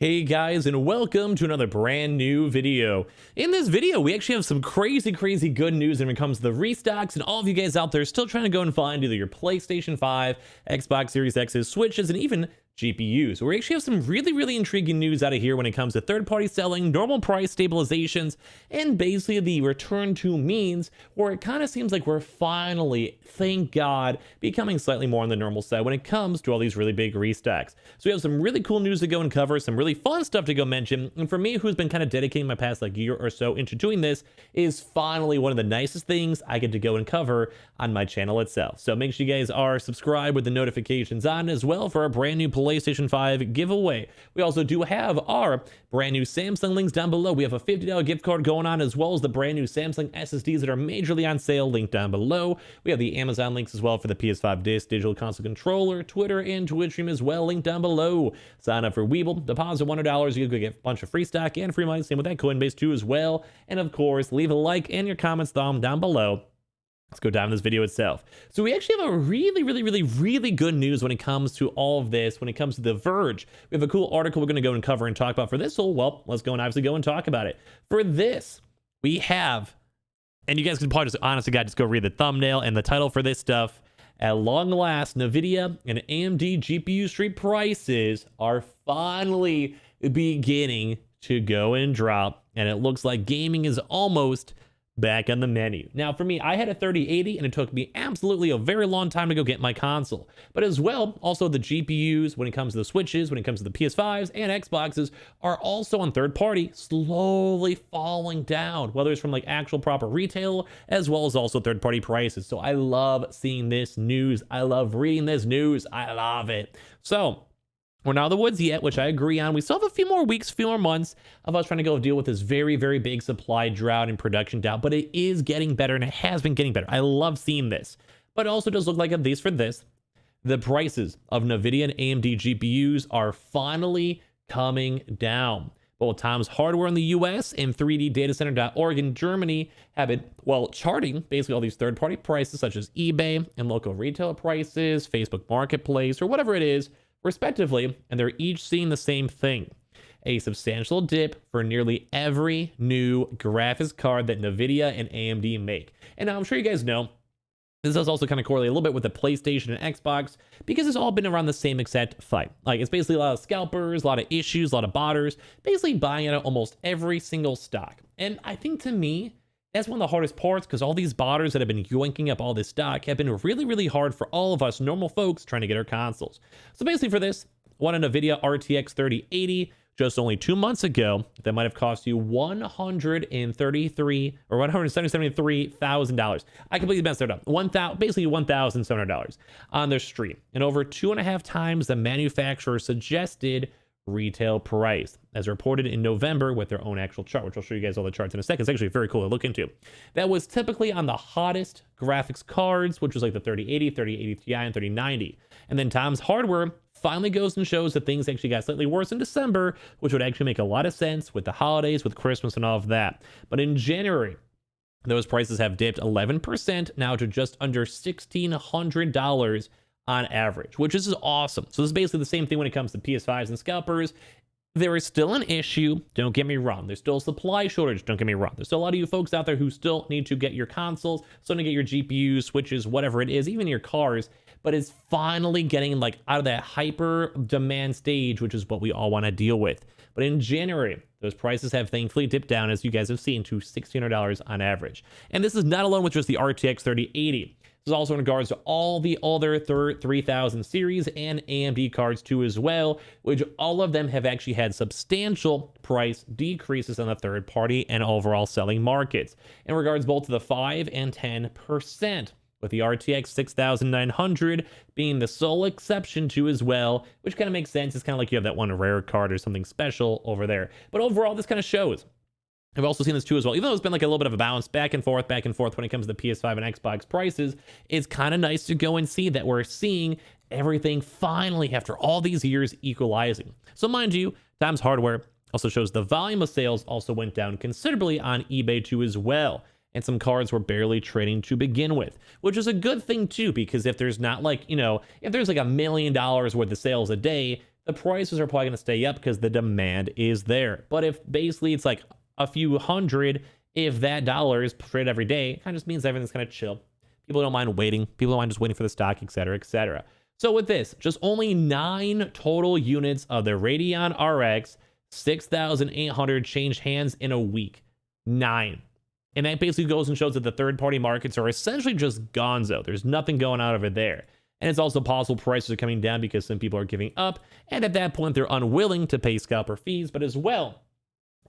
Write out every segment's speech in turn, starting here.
Hey guys, and welcome to another brand new video. In this video, we actually have some crazy good news when it comes to the restocks, and all of you guys out there still trying to go and find either your PlayStation 5, Xbox Series X's, Switches, and even GPUs. We actually have some really intriguing news out of here when it comes to third-party selling, normal price stabilizations, and basically the return to means where it kind of seems like we're finally, thank God, becoming slightly more on the normal side when it comes to all these really big restocks. So we have some really cool news to go and cover, some really fun stuff to go mention, and for me, who's been kind of dedicating my past like year or so into doing this, is finally one of the nicest things I get to go and cover on my channel itself. So make sure you guys are subscribed with the notifications on as well for our brand new PlayStation 5 giveaway. We also do have our brand new Samsung links down below. We have a $50 gift card going on, as well as the brand new Samsung SSDs that are majorly on sale, linked down below. We have the Amazon links as well for the PS5 Digital Console Controller, Twitter and Twitch stream as well, linked down below. Sign up for Weeble, deposit $100, you can get a bunch of free stock and free money, same with that Coinbase too as well. And of course, leave a like and your comments down below. Let's go down this video itself. So we actually have a really good news when it comes to all of this, when it comes to The Verge. We have a cool article we're going to go and cover and talk about for this. So, well, let's go and obviously go and talk about it. For this, we have, and you guys can probably just, honestly, guys, just go read the thumbnail and the title for this stuff. At long last, Nvidia and AMD GPU street prices are finally beginning to go and drop, and it looks like gaming is almost back on the menu. Now for me, I had a 3080 and it took me absolutely a very long time to go get my console. But as well, also the GPUs, when it comes to the Switches, when it comes to the PS5s and Xboxes, are also on third party, slowly falling down, whether it's from like actual proper retail, as well as also third party prices. So I love seeing this news. I love reading this news. I love it. So we're not out of the woods yet, which I agree on. We still have a few more weeks, few more months of us trying to go deal with this very big supply drought and production doubt, but it is getting better, and it has been getting better. I love seeing this, but it also does look like, at least for this, the prices of Nvidia and AMD GPUs are finally coming down. Both Tom's Hardware in the US and 3ddatacenter.org in Germany have been, well, charting basically all these third-party prices such as eBay and local retail prices, Facebook Marketplace, or whatever it is, respectively, and they're each seeing the same thing: a substantial dip for nearly every new graphics card that Nvidia and AMD make. And now I'm sure you guys know this does also kind of correlate a little bit with the PlayStation and Xbox, because it's all been around the same exact fight. Like, it's basically a lot of scalpers, a lot of issues, a lot of botters, basically buying out almost every single stock. And I think, to me, that's one of the hardest parts, because all these botters that have been yoinking up all this stock have been really hard for all of us normal folks trying to get our consoles. So basically for this, one Nvidia RTX 3080, just only 2 months ago, that might have cost you $133 or $173,000. I completely messed it up. Basically $1,700 on their stream, and over 2.5 times the manufacturer suggested retail price, as reported in November with their own actual chart, which I'll show you guys all the charts in a second. It's actually very cool to look into. That was typically on the hottest graphics cards, which was like the 3080, 3080 Ti, and 3090. And then Tom's Hardware finally goes and shows that things actually got slightly worse in December, which would actually make a lot of sense with the holidays, with Christmas and all of that. But in January, those prices have dipped 11% now to just under $1,600 on average, which is awesome. So this is basically the same thing when it comes to PS5s and scalpers. There is still an issue, don't get me wrong. There's still a supply shortage, don't get me wrong. There's still a lot of you folks out there who still need to get your consoles, still need to get your GPUs, Switches, whatever it is, even your cars. But it's finally getting like out of that hyper demand stage, which is what we all want to deal with. But in January, those prices have thankfully dipped down, as you guys have seen, to $1,600 on average. And this is not alone with just the RTX 3080. This is also in regards to all the other 3000 series and AMD cards too as well, which all of them have actually had substantial price decreases on the third party and overall selling markets, in regards both to the 5 and 10%, with the RTX 6900 being the sole exception too as well, which kind of makes sense. It's kind of like you have that one rare card or something special over there. But overall, this kind of shows. I've also seen this too as well. Even though it's been like a little bit of a bounce back and forth when it comes to the PS5 and Xbox prices, it's kind of nice to go and see that we're seeing everything finally, after all these years, equalizing. So mind you, Tom's Hardware also shows the volume of sales also went down considerably on eBay too as well. And some cards were barely trading to begin with, which is a good thing too, because if there's not like, if there's like $1 million worth of sales a day, the prices are probably going to stay up because the demand is there. But if basically it's like a few hundred, if that dollar is traded every day, it kind of just means everything's kind of chill. People don't mind waiting. People don't mind just waiting for the stock, etc., etc. So with this, just only 9 total units of the Radeon RX 6,800 changed hands in a week. 9. And that basically goes and shows that the third-party markets are essentially just gonzo. There's nothing going on over there. And it's also possible prices are coming down because some people are giving up. And at that point, they're unwilling to pay scalper fees. But as well,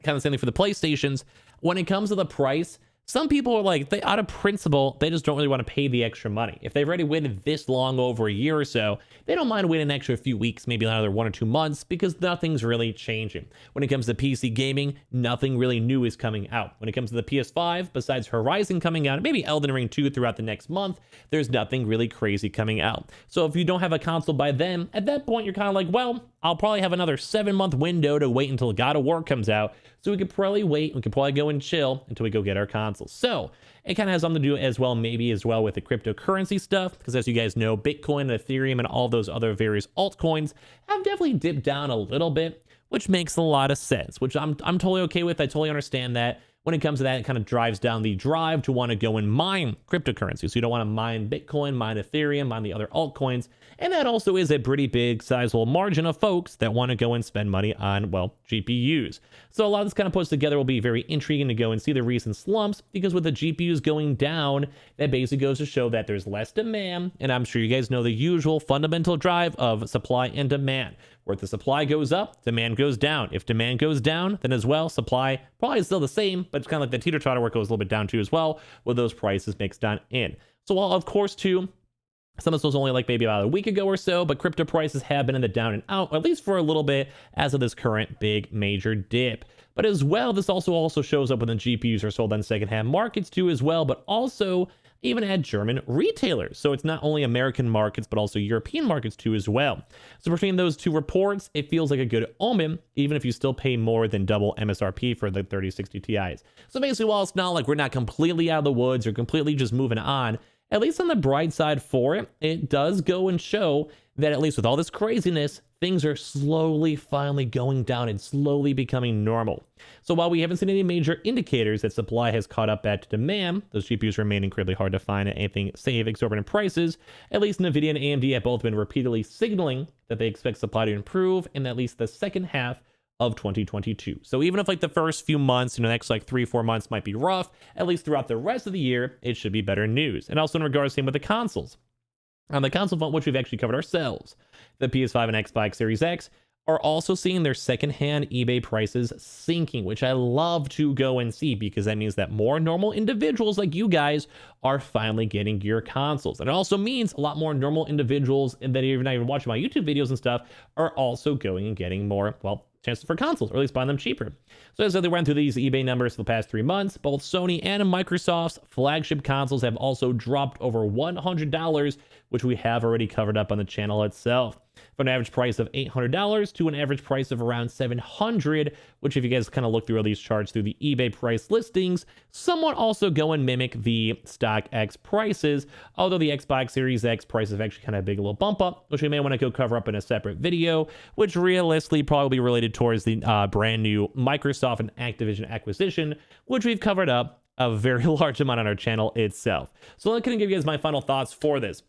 kind of the same thing for the PlayStations. When it comes to the price, some people are like, they out of principle, they just don't really want to pay the extra money. If they've already waited this long, over a year or so, they don't mind waiting an extra few weeks, maybe another 1 or 2 months, because nothing's really changing. When it comes to PC gaming, nothing really new is coming out. When it comes to the PS5, besides Horizon coming out, and maybe Elden Ring 2 throughout the next month, there's nothing really crazy coming out. So if you don't have a console by then, at that point, you're kind of like, well, I'll probably have another 7-month window to wait until God of War comes out. So we could probably wait. We could probably go and chill until we go get our consoles. So it kind of has something to do as well, maybe as well with the cryptocurrency stuff. Because as you guys know, Bitcoin, Ethereum, and all those other various altcoins have definitely dipped down a little bit, which makes a lot of sense, which I'm totally okay with. I totally understand that. When it comes to that, it kind of drives down the drive to want to go and mine cryptocurrency. So you don't want to mine Bitcoin, mine Ethereum, mine the other altcoins. And that also is a pretty big sizable margin of folks that want to go and spend money on, well, GPUs. So a lot of this kind of puts together will be very intriguing to go and see the recent slumps, because with the GPUs going down, that basically goes to show that there's less demand. And I'm sure you guys know the usual fundamental drive of supply and demand, where if the supply goes up, demand goes down. If demand goes down, then as well, supply probably is still the same, but it's kind of like the teeter-totter where it goes a little bit down too as well, with those prices mixed down in. So while, of course, too, some of this was only like maybe about a week ago or so, but crypto prices have been in the down and out, or at least for a little bit, as of this current big major dip. But as well, this also shows up when the GPUs are sold on secondhand markets too as well, but also even at German retailers. So it's not only American markets, but also European markets too as well. So between those two reports, it feels like a good omen, even if you still pay more than double MSRP for the 3060 Ti's. So basically, while it's not like we're not completely out of the woods or completely just moving on, at least on the bright side for it, it does go and show that at least with all this craziness, things are slowly finally going down and slowly becoming normal. So while we haven't seen any major indicators that supply has caught up back to demand, those GPUs remain incredibly hard to find at anything save exorbitant prices. At least Nvidia and AMD have both been repeatedly signaling that they expect supply to improve in at least the second half of 2022. So even if like the first few months, the next like 3-4 months might be rough, at least throughout the rest of the year, it should be better news. And also in regards to same with the consoles. On the console front, which we've actually covered ourselves, the PS5 and Xbox Series X are also seeing their secondhand eBay prices sinking, which I love to go and see, because that means that more normal individuals like you guys are finally getting your consoles. And it also means a lot more normal individuals that are not even watching my YouTube videos and stuff are also going and getting more, well, chances for consoles, or at least buying them cheaper. So as they went through these eBay numbers for the past 3 months, both Sony and Microsoft's flagship consoles have also dropped over $100, which we have already covered up on the channel itself. From an average price of $800 to an average price of around $700, which if you guys kind of look through all these charts through the eBay price listings, somewhat also go and mimic the stock X prices, although the Xbox Series X prices actually kind of a big little bump up, which we may want to go cover up in a separate video, which realistically probably related towards the brand new Microsoft and Activision acquisition, which we've covered up a very large amount on our channel itself. So I'm going to give you guys my final thoughts for this.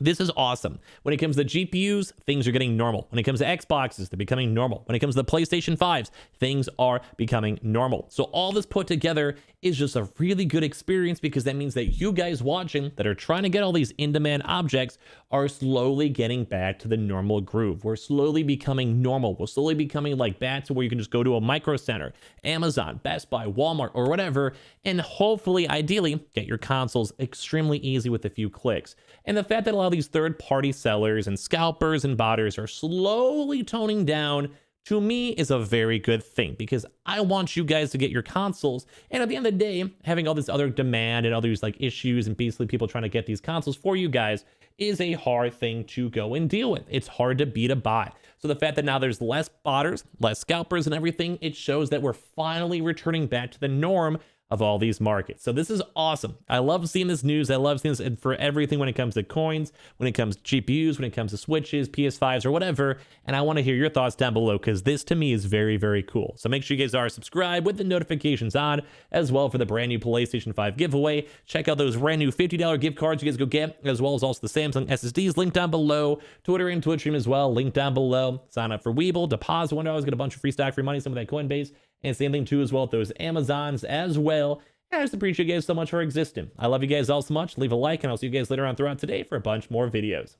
This is awesome. When it comes to GPUs, things are getting normal. When it comes to Xboxes, they're becoming normal. When it comes to the PlayStation 5s, things are becoming normal. So all this put together is just a really good experience, because that means that you guys watching that are trying to get all these in-demand objects are slowly getting back to the normal groove. We're slowly becoming normal. We're slowly becoming like back to where you can just go to a Micro Center, Amazon, Best Buy, Walmart, or whatever, and hopefully, ideally, get your consoles extremely easy with a few clicks. And the fact that a lot of these third-party sellers and scalpers and botters are slowly toning down, to me, is a very good thing, because I want you guys to get your consoles. And at the end of the day, having all this other demand and all these like issues and basically people trying to get these consoles for you guys is a hard thing to go and deal with. It's hard to beat a buy. So the fact that now there's less botters, less scalpers and everything, it shows that we're finally returning back to the norm of all these markets. So this is awesome. I love seeing this news. I love seeing this for everything when it comes to coins, when it comes to GPUs, when it comes to Switches, PS5s, or whatever. And I want to hear your thoughts down below, because this to me is very, very cool. So make sure you guys are subscribed with the notifications on as well for the brand new PlayStation 5 giveaway. Check out those brand new $50 gift cards you guys go get, as well as also the Samsung SSDs linked down below. Twitter and Twitch stream as well, linked down below. Sign up for Weeble, deposit $1, get a bunch of free stock, free money, some of that Coinbase. And same thing too as well with those Amazons as well. And I just appreciate you guys so much for existing. I love you guys all so much. Leave a like, and I'll see you guys later on throughout today for a bunch more videos.